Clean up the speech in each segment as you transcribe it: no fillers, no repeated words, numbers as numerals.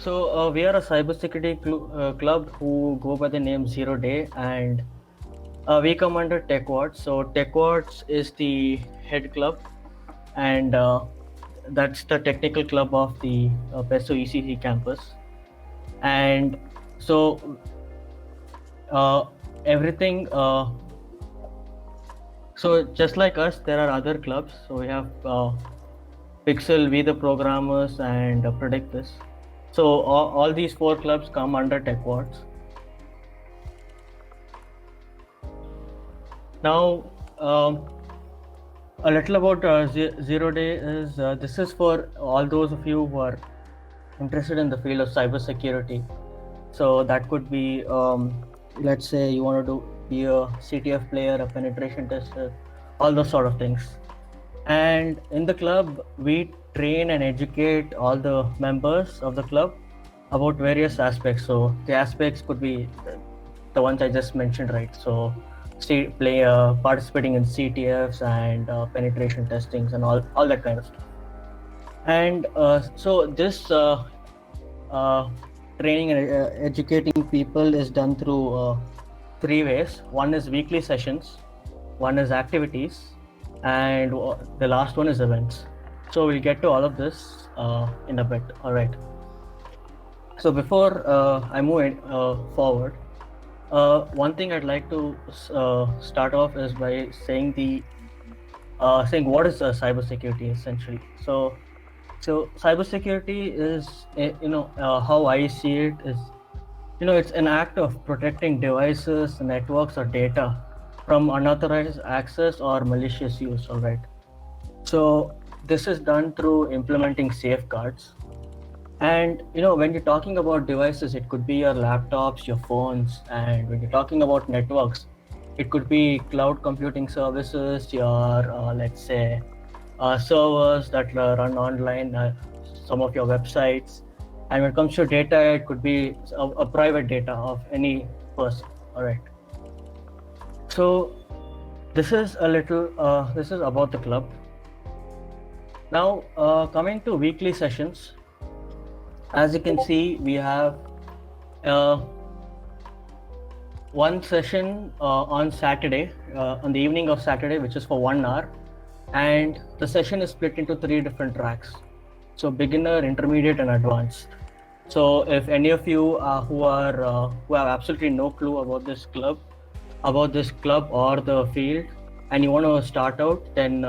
We are a cybersecurity club who go by the name Zero Day, and we come under TechWatch. So TechWatch is the head club, and that's the technical club of the PESO ECC campus. And so uh, everything. So just like us, there are other clubs. So we have Pixel, We the Programmers, and Predictus. So all these four clubs come under TechWatch. Now, a little about Zero Day is this is for all those of you who are interested in the field of cybersecurity. So that could be, let's say, you want to be a CTF player, a penetration tester, all those sort of things. And in the club, we train and educate all the members of the club about various aspects. So the aspects could be the ones I just mentioned, right? So participating in CTFs and penetration testings and all that kind of stuff. And so this training and educating people is done through three ways. One is weekly sessions, one is activities, and the last one is events. So we'll get to all of this in a bit. All right. So before I move forward, one thing I'd like to start off is by saying saying what is cybersecurity essentially. So cybersecurity is, how I see it is, it's an act of protecting devices, networks, or data from unauthorized access or malicious use. All right. So this is done through implementing safeguards. And when you're talking about devices, it could be your laptops, your phones, and when you're talking about networks, it could be cloud computing services, your let's say servers that run online, some of your websites. And when it comes to data, it could be a private data of any person. All right. So this is this is about the club. Now coming to weekly sessions, as you can see, we have one session on Saturday, on the evening of Saturday, which is for 1 hour. And the session is split into three different tracks. So beginner, intermediate, and advanced. So if any of you who have absolutely no clue about this club or the field, and you want to start out, then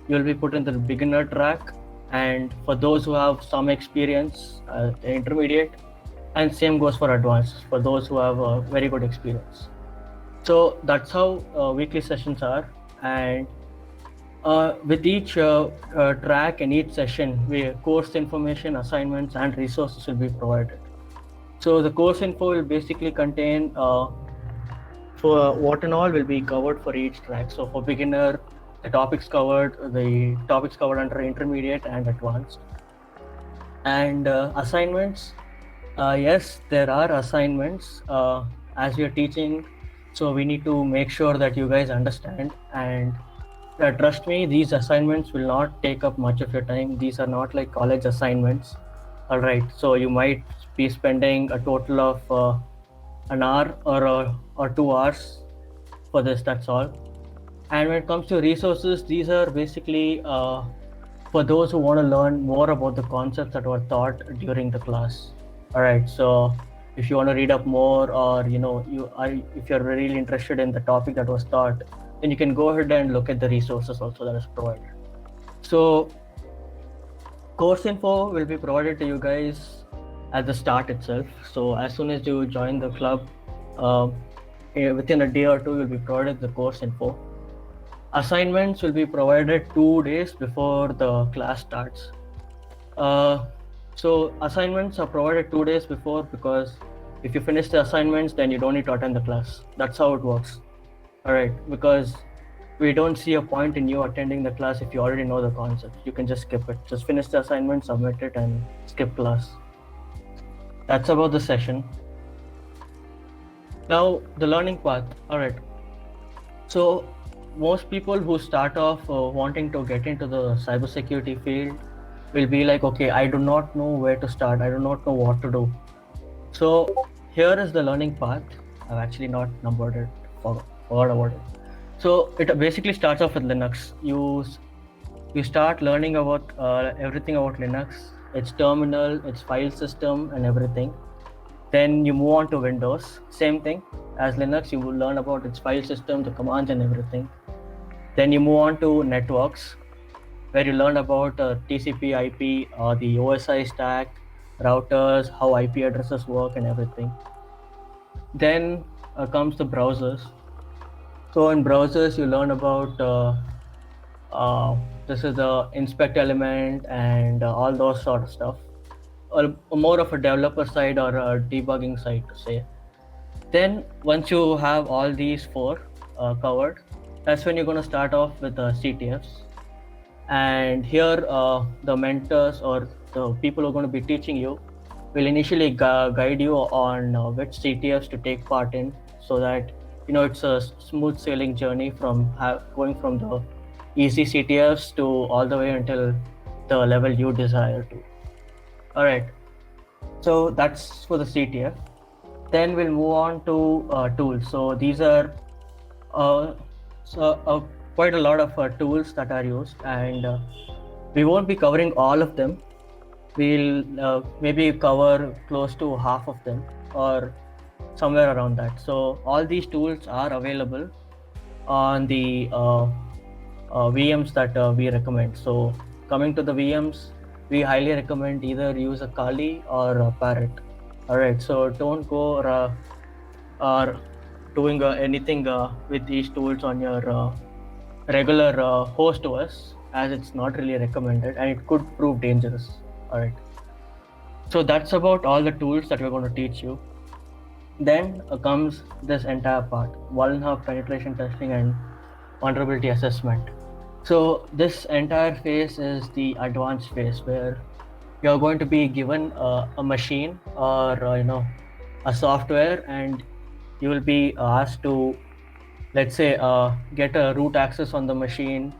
you'll be put in the beginner track. And for those who have some experience, the intermediate, and same goes for advanced for those who have a very good experience. So that's how weekly sessions are. And with each track and each session, course information, assignments, and resources will be provided. So the course info will basically contain for what and all will be covered for each track. So for beginner, the topics covered under intermediate and advanced. And assignments, yes, there are assignments as we are teaching. So we need to make sure that you guys understand. And trust me, these assignments will not take up much of your time. These are not like college assignments. All right. So you might be spending a total of an hour or 2 hours for this. That's all. And when it comes to resources, these are basically for those who want to learn more about the concepts that were taught during the class. All right. So if you want to read up more, or if you're really interested in the topic that was taught, then you can go ahead and look at the resources also that is provided. So course info will be provided to you guys at the start itself. So as soon as you join the club, within a day or two, you'll be provided the course info. Assignments will be provided 2 days before the class starts. So assignments are provided 2 days before, because if you finish the assignments, then you don't need to attend the class. That's how it works. All right, because we don't see a point in you attending the class if you already know the concept. You can just skip it. Just finish the assignment, submit it, and skip class. That's about the session. Now, the learning path. All right. So most people who start off wanting to get into the cybersecurity field, will be like, okay, I do not know where to start, I do not know what to do. So here is the learning path. I've actually not numbered it, forgot about it. So it basically starts off with Linux. You start learning about everything about Linux, its terminal, its file system, and everything. Then you move on to Windows. Same thing as Linux. You will learn about its file system, the commands, and everything. Then you move on to networks, where you learn about TCP/IP, the OSI stack, routers, how IP addresses work, and everything. Then comes the browsers. So in browsers, you learn about this is the inspect element and all those sort of stuff, or more of a developer side or a debugging side to say. Then once you have all these four covered, that's when you're going to start off with the CTFs. And here the mentors or the people who are going to be teaching you will initially guide you on which CTFs to take part in, so that it's a smooth sailing journey from going from the easy CTFs to all the way until the level you desire to. All right, so that's for the CTF. Then we'll move on to tools. So these are quite a lot of tools that are used, and we won't be covering all of them. We'll maybe cover close to half of them or somewhere around that. So all these tools are available on the VMs that we recommend. So coming to the VMs, we highly recommend either use a Kali or a Parrot. All right, so don't go or doing anything with these tools on your regular host OS, as it's not really recommended and it could prove dangerous. All right, so that's about all the tools that we're going to teach you. Then comes this entire part: vulnerability penetration testing and vulnerability assessment. So this entire phase is the advanced phase, where you're going to be given a machine or a software, and you will be asked to, let's say, get a root access on the machine.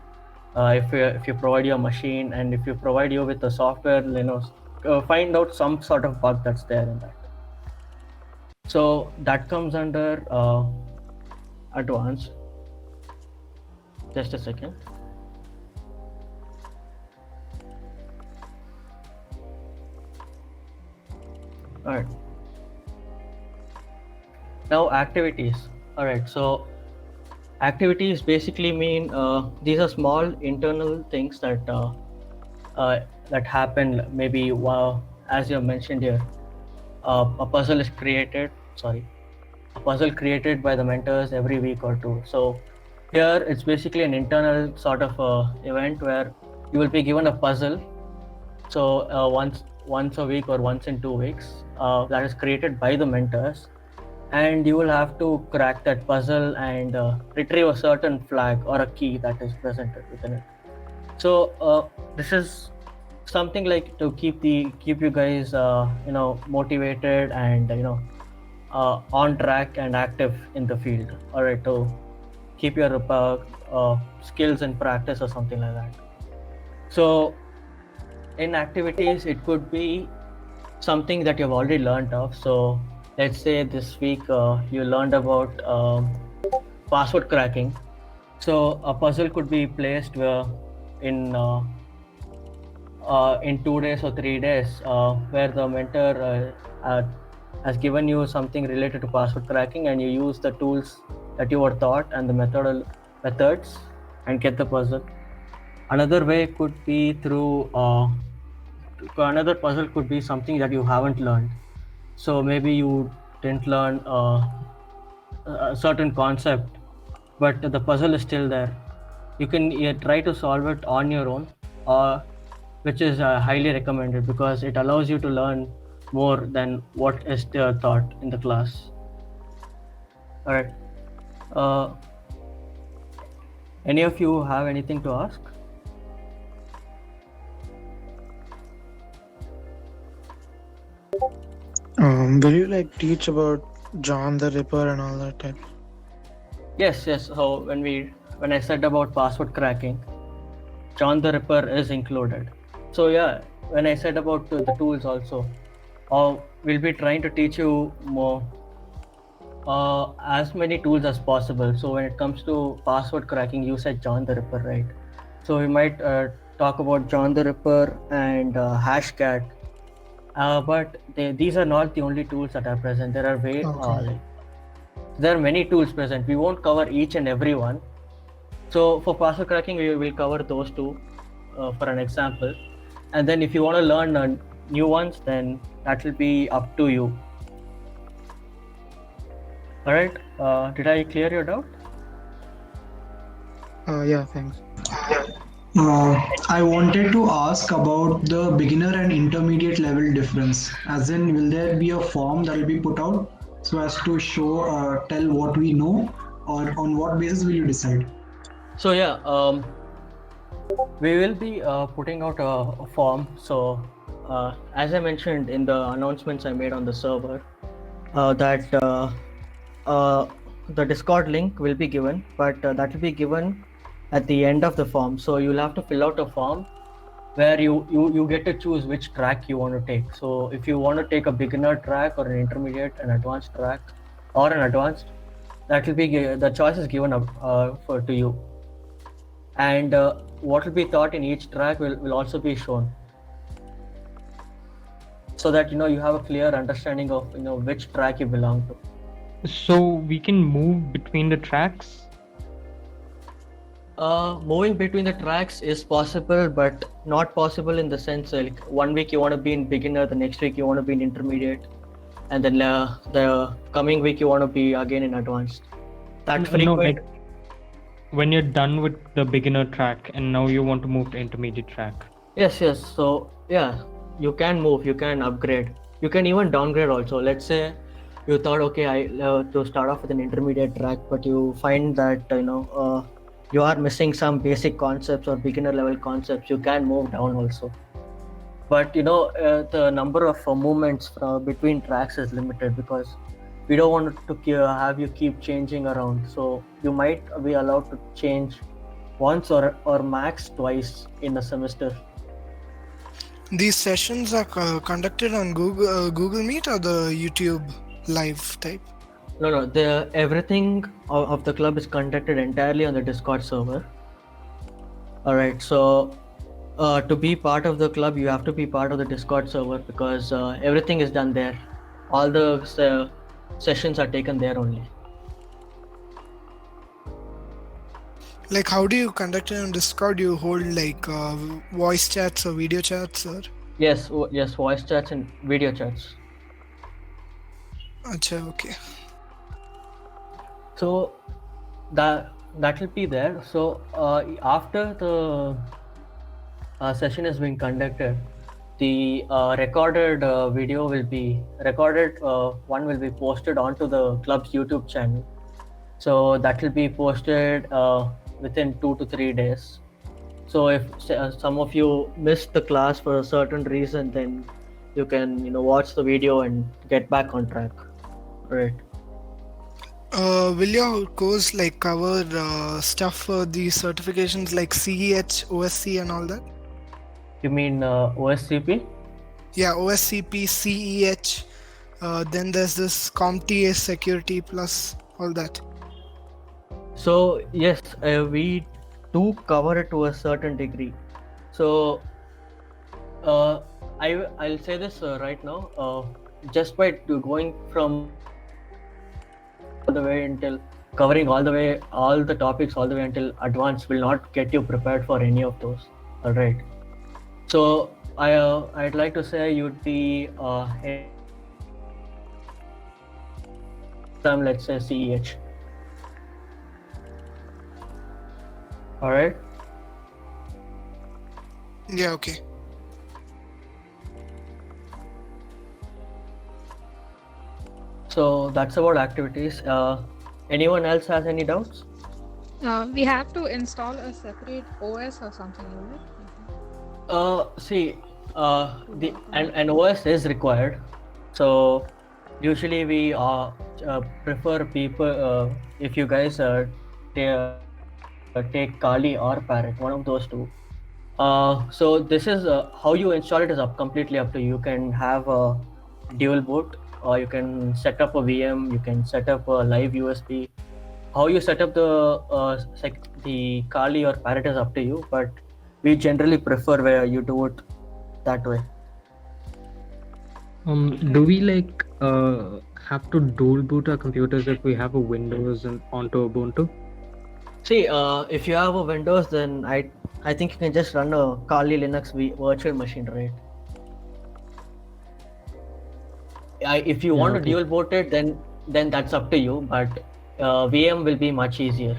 If you provide your machine, and if you provide you with the software, find out some sort of bug that's there in that. So that comes under advanced. Just a second. All right. Now activities. All right. So activities basically mean these are small internal things that happen. Maybe as you mentioned here, a puzzle is created. A puzzle created by the mentors every week or two. So here it's basically an internal sort of event where you will be given a puzzle. So once a week or once in 2 weeks, that is created by the mentors, and you will have to crack that puzzle and retrieve a certain flag or a key that is presented within it. So this is something like to keep you guys motivated and on track and active in the field. All right, to keep your skills in practice or something like that. So in activities, it could be something that you've already learned of. So let's say this week you learned about password cracking. So a puzzle could be placed in 2 days or 3 days, where the mentor has given you something related to password cracking, and you use the tools that you were taught and the methods and get the puzzle. Another way could be through another puzzle could be something that you haven't learned. So maybe you didn't learn a certain concept, but the puzzle is still there. You can try to solve it on your own, which is highly recommended because it allows you to learn more than what is taught in the class. All right. Any of you have anything to ask? Will you teach about John the Ripper and all that type? Yes. So when I said about password cracking, John the Ripper is included. So yeah, when I said about the tools also, we'll be trying to teach you more as many tools as possible. So when it comes to password cracking, you said John the Ripper, right? So we might talk about John the Ripper and Hashcat. But these are not the only tools that are present. There are Okay. there are many tools present. We won't cover each and every one. So for password cracking, we will cover those two for an example. And then if you want to learn new ones, then that will be up to you. All right. Did I clear your doubt? Yeah, thanks. I wanted to ask about the beginner and intermediate level difference. As in, will there be a form that will be put out so as to show, tell what we know, or on what basis will you decide? So yeah, we will be putting out a form. So as I mentioned in the announcements I made on the server, that the Discord link will be given, but that will be given at the end of the form. So you'll have to fill out a form where you get to choose which track you want to take. So if you want to take a beginner track or an intermediate, an advanced track, or an advanced, that will be the choice is given up for to you, and what will be taught in each track will also be shown, so that you have a clear understanding of which track you belong to. So we can move between the tracks. Moving between the tracks is possible, but not possible in the sense like one week you want to be in beginner, the next week you want to be in intermediate, and then the coming week you want to be again in advanced. That No, frequent. like when you're done with the beginner track and now you want to move to intermediate track. Yes. So yeah, you can move, you can upgrade, you can even downgrade also. Let's say you thought, okay, I to start off with an intermediate track, but you find that you are missing some basic concepts or beginner level concepts. You can move down also. But the number of movements between tracks is limited, because we don't want to have you keep changing around. So you might be allowed to change once or max twice in a semester. These sessions are conducted on Google Meet or the YouTube live type? No. Everything of the club is conducted entirely on the Discord server. All right. So to be part of the club, you have to be part of the Discord server, because everything is done there. All the sessions are taken there only. Like, how do you conduct it on Discord? You hold like voice chats or video chats, or? Yes, voice chats and video chats. Acha, okay. So that will be there. So after the session is being conducted, the recorded video will be recorded. One will be posted onto the club's YouTube channel. So that will be posted within 2 to 3 days. So if some of you missed the class for a certain reason, then you can watch the video and get back on track. Right. Will your course like cover stuff for the certifications like CEH, OSC and all that? You mean OSCP? Yeah, OSCP, CEH. Then there's this CompTIA Security Plus, all that. So yes, we do cover it to a certain degree. So I'll say this right now. Just by going from all the way until covering all the topics all the way until advanced will not get you prepared for any of those. All right. So I'd like to say you'd be let's say CEH. All right. Yeah, okay. So that's about activities. Anyone else has any doubts? We have to install a separate OS or something, is it? See, an OS is required. So usually we prefer people if you guys take Kali or Parrot, one of those two. So this is how you install it is completely up to you. You can have a dual boot, or you can set up a VM. You can set up a live USB. How you set up the Kali or Parrot is up to you, but we generally prefer where you do it that way. Do we like have to dual boot our computers if we have a Windows and onto Ubuntu? See, if you have a Windows, then I think you can just run a Kali Linux virtual machine, right? If you want to okay. dual boot it, then that's up to you. But VM will be much easier.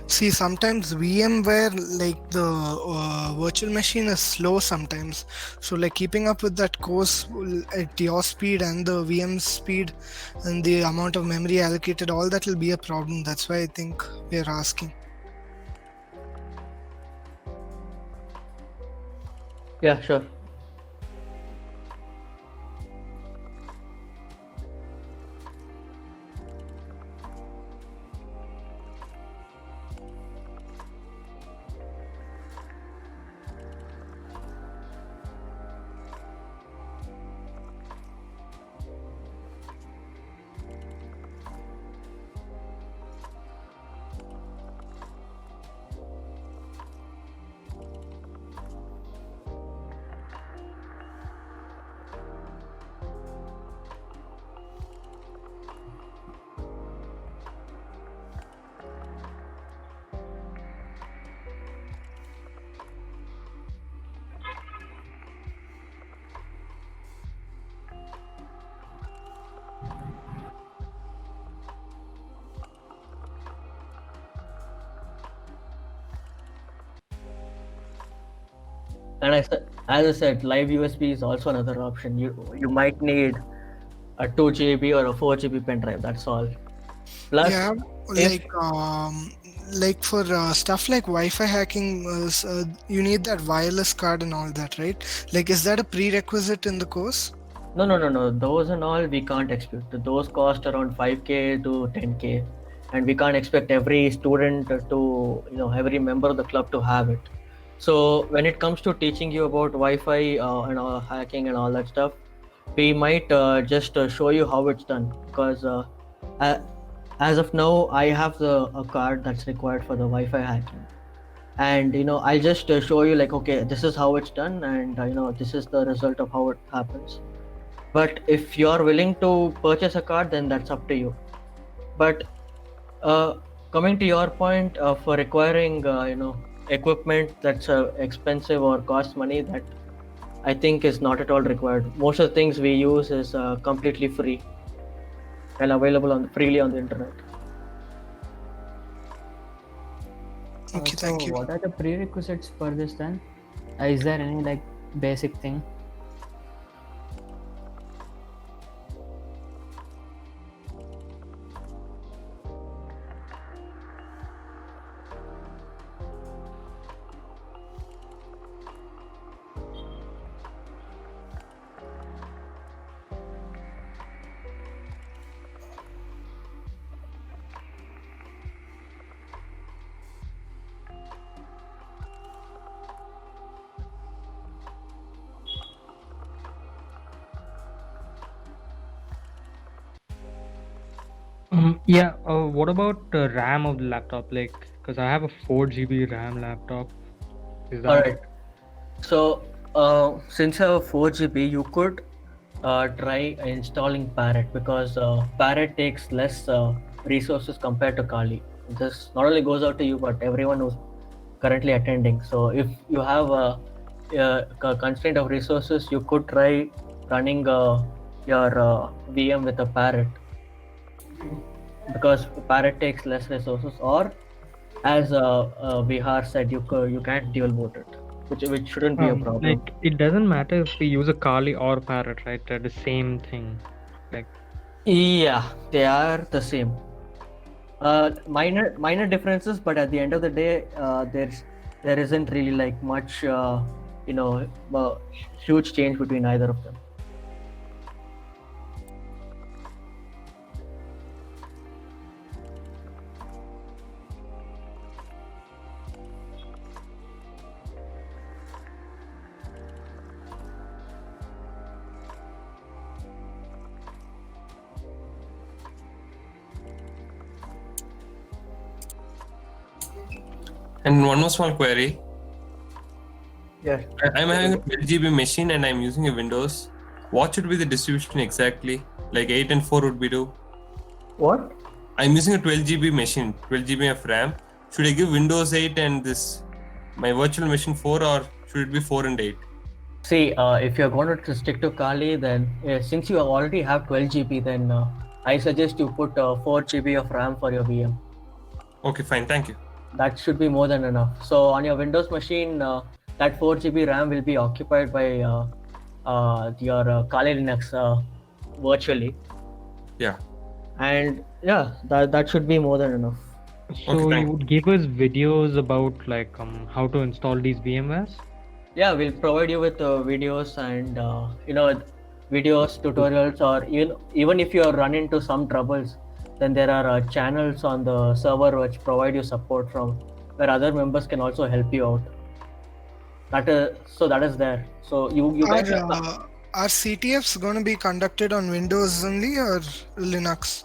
See, sometimes VMware, like the virtual machine is slow sometimes. So like keeping up with that course at your speed and the VM speed and the amount of memory allocated, all that will be a problem. That's why I think we're asking. Yeah, sure. And as I said, live USB is also another option. You might need a 2 GB or a 4 GB pen drive. That's all. Plus, Yeah, if like for stuff like Wi-Fi hacking, you need that wireless card and all that, right? Like, is that a prerequisite in the course? no, those and all we can't expect. Those cost around 5K to 10K, and we can't expect every student to, every member of the club to have it. So when it comes to teaching you about Wi-Fi and hacking and all that stuff, we might just show you how it's done, because as of now I have a card that's required for the Wi-Fi hacking, and I'll just show you, like, okay, this is how it's done, and this is the result of how it happens. But if you're willing to purchase a card, then that's up to you. But coming to your point for requiring equipment that's expensive or costs money, that I think is not at all required. Most of the things we use is completely free and available freely on the internet. Okay, thank you. What are the prerequisites for this then? Is there any like basic thing? Yeah. What about the RAM of the laptop? Like, because I have a 4 GB RAM laptop. Is that All right. So since you have a 4 GB, you could try installing Parrot, because Parrot takes less resources compared to Kali. This not only goes out to you, but everyone who's currently attending. So if you have a constraint of resources, you could try running your VM with a Parrot, because Parrot takes less resources. Or as Vihar said, you can't dual boot it, which shouldn't be a problem. like it doesn't matter if we use a Kali or Parrot, right? They're the same thing. Like, Yeah, they are the same. Minor differences, but at the end of the day, there isn't really like much huge change between either of them. And one more small query. Yes. I'm having a 12 GB machine and I'm using a Windows. What should be the distribution exactly? Like 8 and 4 would be do. What? I'm using a 12 GB machine, 12 GB of RAM. Should I give Windows 8 and this my virtual machine 4, or should it be 4 and 8? See, if you're going to stick to Kali, then since you already have 12 GB, then I suggest you put 4 GB of RAM for your VM. Okay, fine. Thank you. That should be more than enough. So on your Windows machine, that 4 GB RAM will be occupied by your Kali Linux virtually, Yeah. and yeah, that should be more than enough. So Okay, you thank would give us videos about like how to install these VMwares? Yeah, we'll provide you with videos and videos, tutorials, or even if you run into some troubles, then there are channels on the server which provide you support from where other members can also help you out. That is there. So you guys Are CTFs going to be conducted on Windows only or Linux?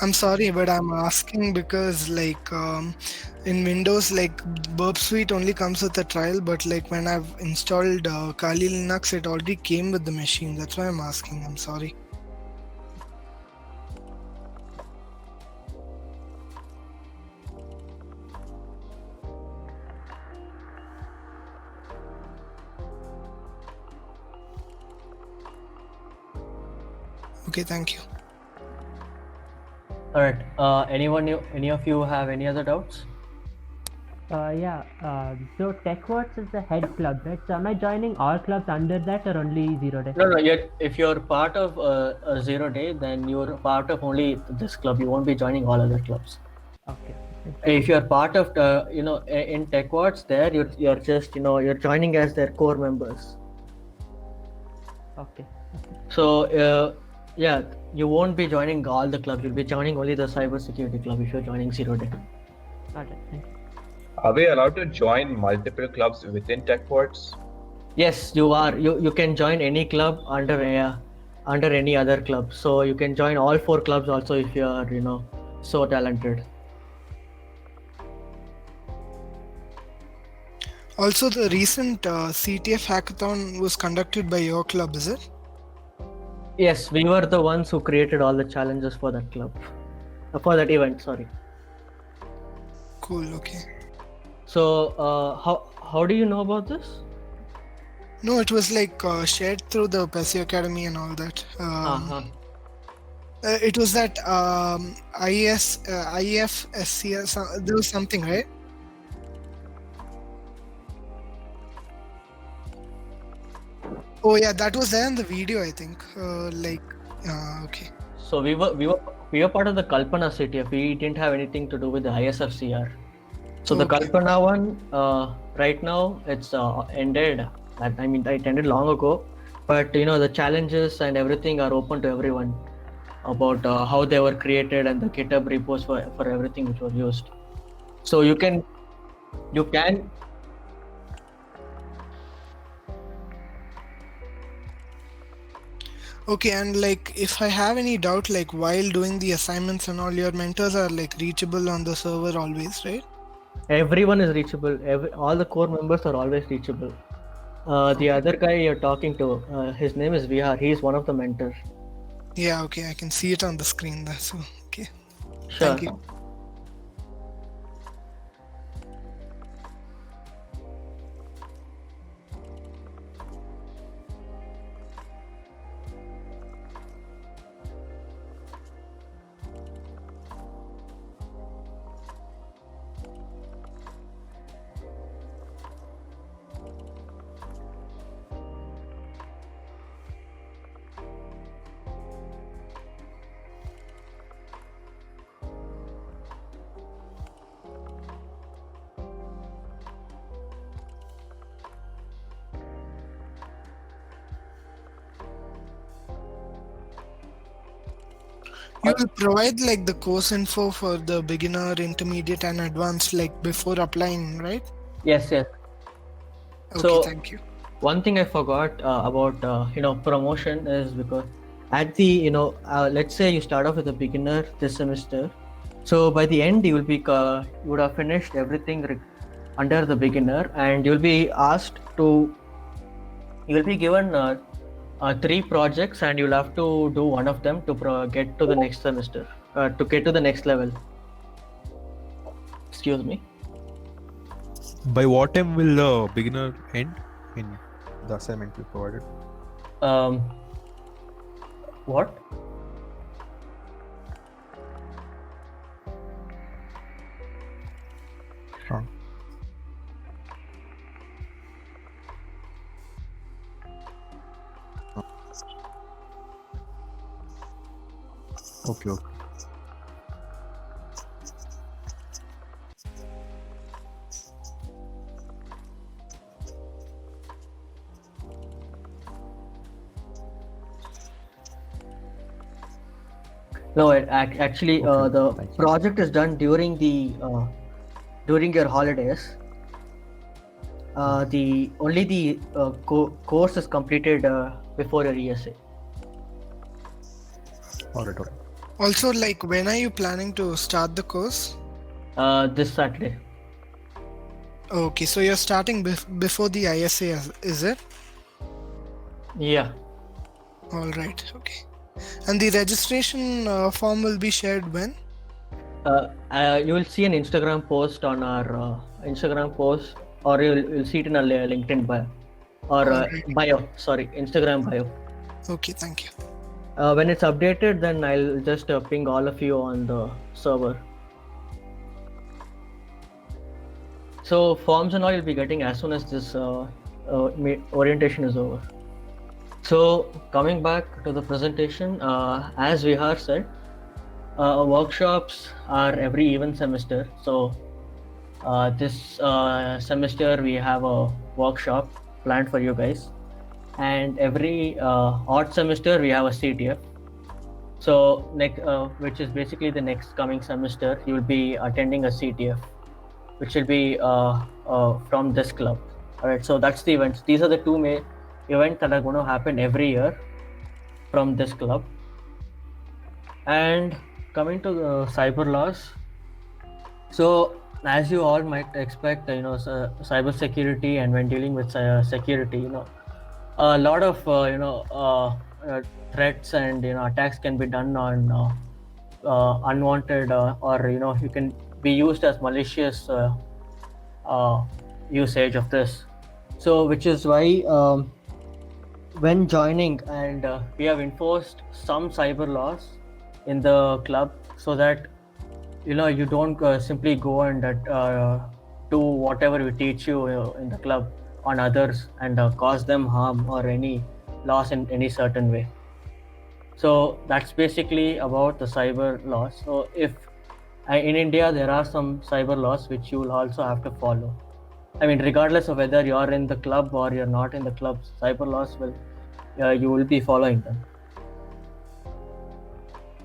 I'm sorry, but I'm asking because like in Windows, like Burp Suite only comes with a trial, but like when I've installed Kali Linux, it already came with the machine. That's why I'm asking. I'm sorry. Okay, thank you. All right. Any of you have any other doubts? So TechWorks is the head club, right? So am I joining all clubs under that or only 0 Day? No. If you're part of a 0 Day, then you're part of only this club. You won't be joining all other clubs. Okay. If you're part of in TechWatts, there you're just you're joining as their core members. Okay. So yeah, you won't be joining all the clubs. You'll be joining only the cybersecurity club if you're joining 0 Day. Got it. Thank you. Are we allowed to join multiple clubs within TechWorks? Yes, you are. You can join any club under any other club. So you can join all 4 clubs also if you are so talented. Also, the recent CTF hackathon was conducted by your club, is it? Yes, we were the ones who created all the challenges for that club, for that event. Sorry. Cool. Okay. So how do you know about this? No, it was like shared through the PESI Academy and all that. It was that IFSC. There was something, right? Oh yeah, that was there in the video, I think. Okay. So we were part of the Kalpana CTF. We didn't have anything to do with the ISFCR. So the Kalpana one, right now it's ended. I mean, it ended long ago. But the challenges and everything are open to everyone about how they were created and the GitHub repos for everything which was used. So you can. Okay, and like if I have any doubt, like while doing the assignments and all, your mentors are like reachable on the server always, right? Everyone is reachable. All the core members are always reachable. The other guy you're talking to, his name is Vihar. He's one of the mentors. Yeah, okay, I can see it on the screen. That's okay. Sure. Thank you. You will provide like the course info for the beginner, intermediate, and advanced like before applying, right? Yes, yes. Okay, So- thank you. One thing I forgot about promotion is because at the let's say you start off with a beginner this semester, so by the end you will be you would have finished everything under the beginner, and you'll be given 3 projects, and you'll have to do one of them to get to the next semester, to get to the next level. Excuse me. By what time will the beginner end in the assignment we provided? What? Okay. No, actually, the Thank you. project is done during during your holidays. The course is completed before your ESA. Alright. Also, like, when are you planning to start the course? This Saturday. Okay, so you're starting before the ISA, is it? Yeah. All right. Okay. And the registration form will be shared when? You will see an Instagram post on our Instagram post, or you'll see it in a LinkedIn bio, or Alright. Instagram bio. Okay, thank you. When it's updated, then I'll just ping all of you on the server. So forms and all you'll be getting as soon as this orientation is over. So coming back to the presentation, as Vihar said, workshops are every even semester. So this semester we have a workshop planned for you guys, and every odd semester we have a CTF. So next, which is basically the next coming semester, you will be attending a CTF, which will be from this club. All right, so that's the events. These are the two main events that are going to happen every year from this club. And coming to the cyber laws, so as you all might expect, cyber security, and when dealing with security, a lot of threats and attacks can be done on unwanted or you can be used as malicious usage of this. So which is why when joining, and we have enforced some cyber laws in the club, so that you don't simply go and do whatever we teach you in the club on others and cause them harm or any loss in any certain way. So that's basically about the cyber laws. So if in India there are some cyber laws which you will also have to follow. I mean, regardless of whether you're in the club or you're not in the club, cyber laws you will be following them.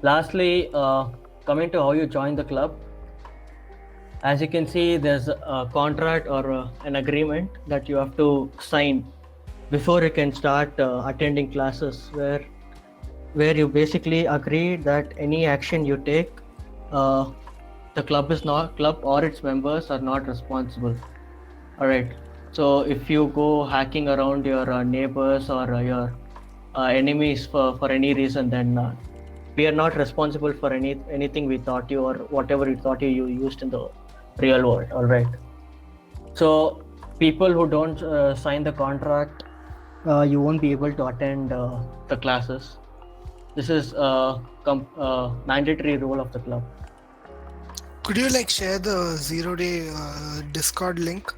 Lastly, coming to how you join the club, as you can see, there's a contract or an agreement that you have to sign before you can start attending classes, where you basically agree that any action you take, the club or its members are not responsible. All right. So if you go hacking around your neighbors or your enemies for any reason, then we are not responsible for anything we taught you or whatever we taught you used in the real world. All right. So people who don't sign the contract, you won't be able to attend the classes. This is a mandatory rule of the club. Could you like share the 0-day Discord link?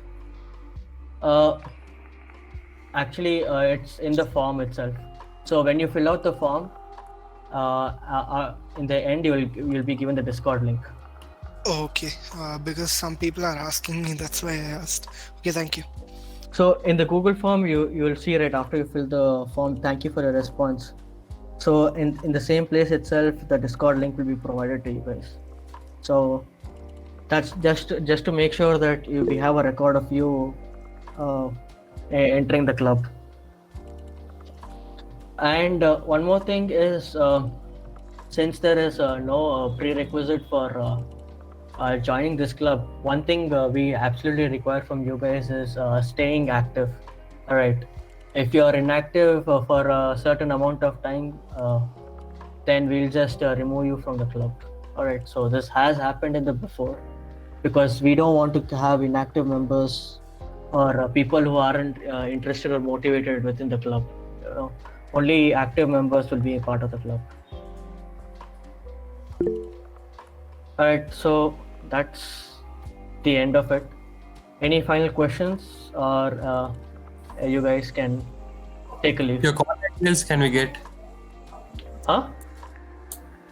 Actually, it's in the form itself. So when you fill out the form, in the end you'll be given the Discord link. Okay, because some people are asking me, that's why I asked. Okay, thank you. So in the Google form, you will see right after you fill the form, thank you for your response. So in the same place itself, the Discord link will be provided to you guys. So that's just to make sure that we have a record of you entering the club. And one more thing is, since there is no prerequisite for joining this club, one thing we absolutely require from you guys is staying active. All right. If you are inactive for a certain amount of time, then we'll just remove you from the club. All right. So this has happened in the before, because we don't want to have inactive members or people who aren't interested or motivated within the club. You know, only active members will be a part of the club. All right, so that's the end of it. Any final questions, or you guys can take a leave? Your contact details can we get? Huh?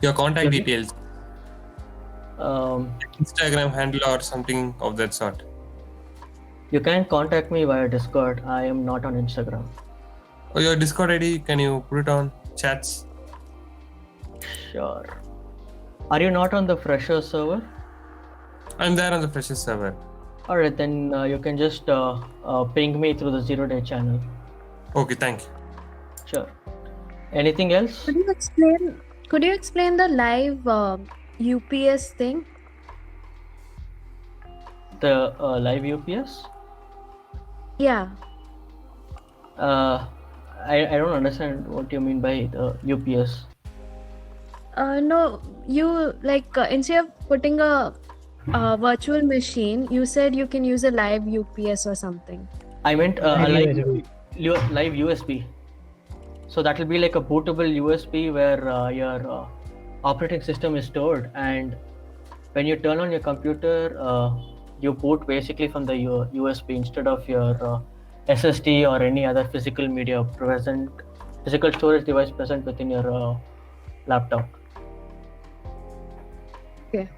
Your contact Sorry? details. Instagram handle or something of that sort. You can contact me via Discord. I am not on Instagram. Or your Discord ID, can you put it on chats? Sure. Are you not on the Fresher server? I'm there on the Freshers server. Alright, then you can just ping me through the 0-day channel. Okay, thank you. Sure. Anything else? Could you explain the live UPS thing? The live UPS? Yeah. I don't understand what you mean by the UPS. No, you instead of putting a virtual machine, you said you can use a live UPS or something. I meant a live USB. So that will be like a bootable USB where your operating system is stored, and when you turn on your computer, you boot basically from the USB instead of your SSD or any other physical storage device present within your laptop. Okay.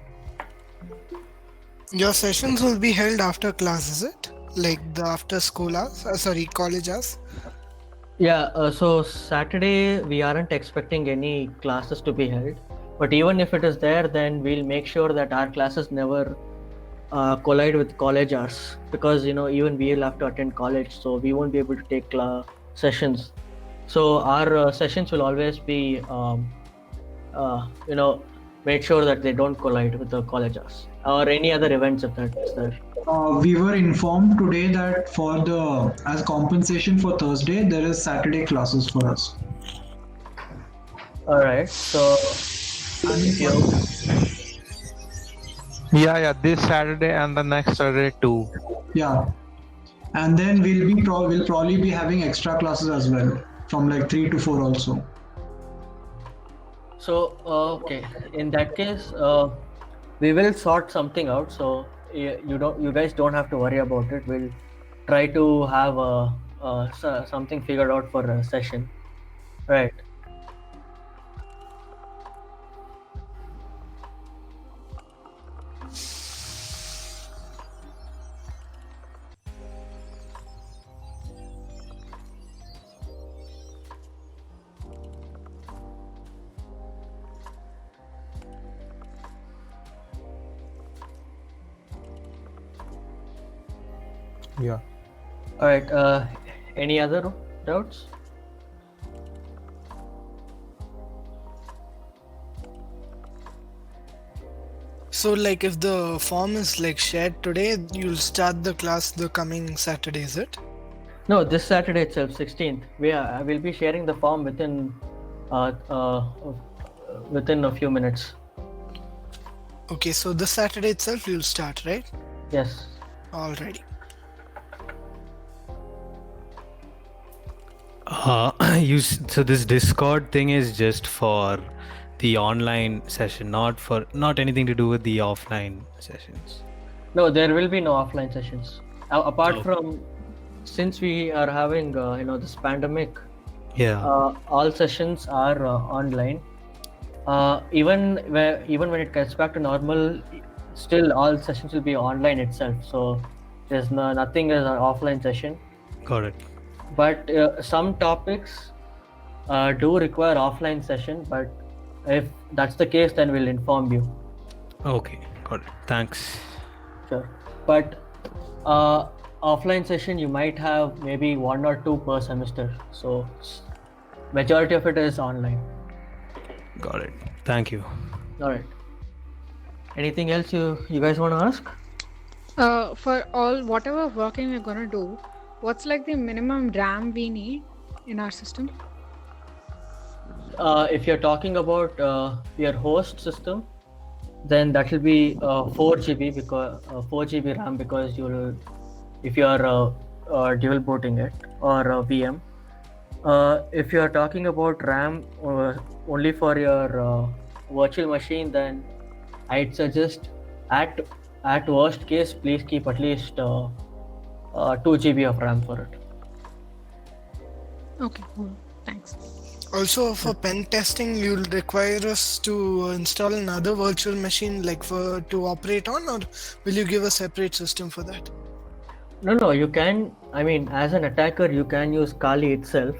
Your sessions will be held after class, is it? Like the after school hours? College hours? Yeah, so Saturday we aren't expecting any classes to be held, but even if it is there, then we'll make sure that our classes never collide with college hours, because even we will have to attend college, so we won't be able to take sessions. So our sessions will always be made sure that they don't collide with the college hours or any other events if that's there. We were informed today that as compensation for Thursday, there is Saturday classes for us. All right. So Yeah, this Saturday and the next Saturday too. Yeah, and then we'll probably be having extra classes as well from 3 to 4 also. So okay, in that case, we will sort something out. So you guys don't have to worry about it. We'll try to have something figured out for a session, right? Yeah. All right. Any other doubts? So if the form is shared today, you'll start the class the coming Saturday, is it? No, this Saturday itself, 16th. I will be sharing the form within a few minutes. Okay, so this Saturday itself you'll start, right? Yes. Alrighty. So this Discord thing is just for the online session, not anything to do with the offline sessions. No, there will be no offline sessions. Apart from, since we are having this pandemic, all sessions are online. Even when it gets back to normal, still all sessions will be online itself. So there's nothing as an offline session. Got it. But some topics do require offline session, but if that's the case, then we'll inform you. Okay, got it. Thanks. Sure. But offline session, you might have maybe 1 or 2 per semester. So majority of it is online. Got it. Thank you. All right. Anything else you guys want to ask? For all whatever working we're gonna do, what's like the minimum RAM we need in our system? If you're talking about your host system, then that will be 4 GB because 4 GB RAM, because you'll, if you are dual booting it, or VM. If you are talking about RAM only for your virtual machine, then I'd suggest at worst case, please keep at least 2 GB of RAM for it. Okay, cool. Thanks. Also, for pen testing, you'll require us to install another virtual machine, like to operate on, or will you give a separate system for that? No, you can. I mean, as an attacker, you can use Kali itself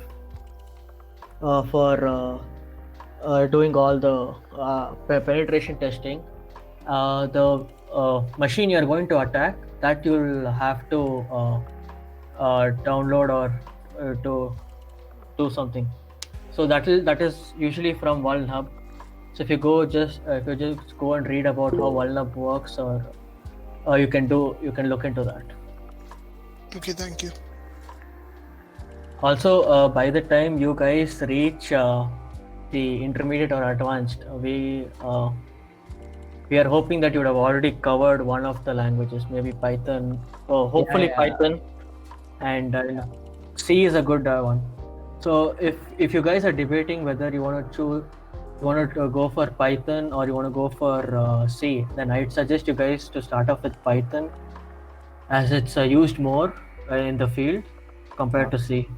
for doing all the penetration testing. The machine you're going to attack, that you'll have to download or to do something. So that is usually from Vulnhub. So if you just go and read about how Vulnhub works, or you can look into that. Okay, thank you. Also, by the time you guys reach the intermediate or advanced, we are hoping that you would have already covered one of the languages, maybe Python, or hopefully Python, and C is a good one. So if you guys are debating whether you want to go for Python or you want to go for C, then I'd suggest you guys to start off with Python, as it's used more in the field compared to C.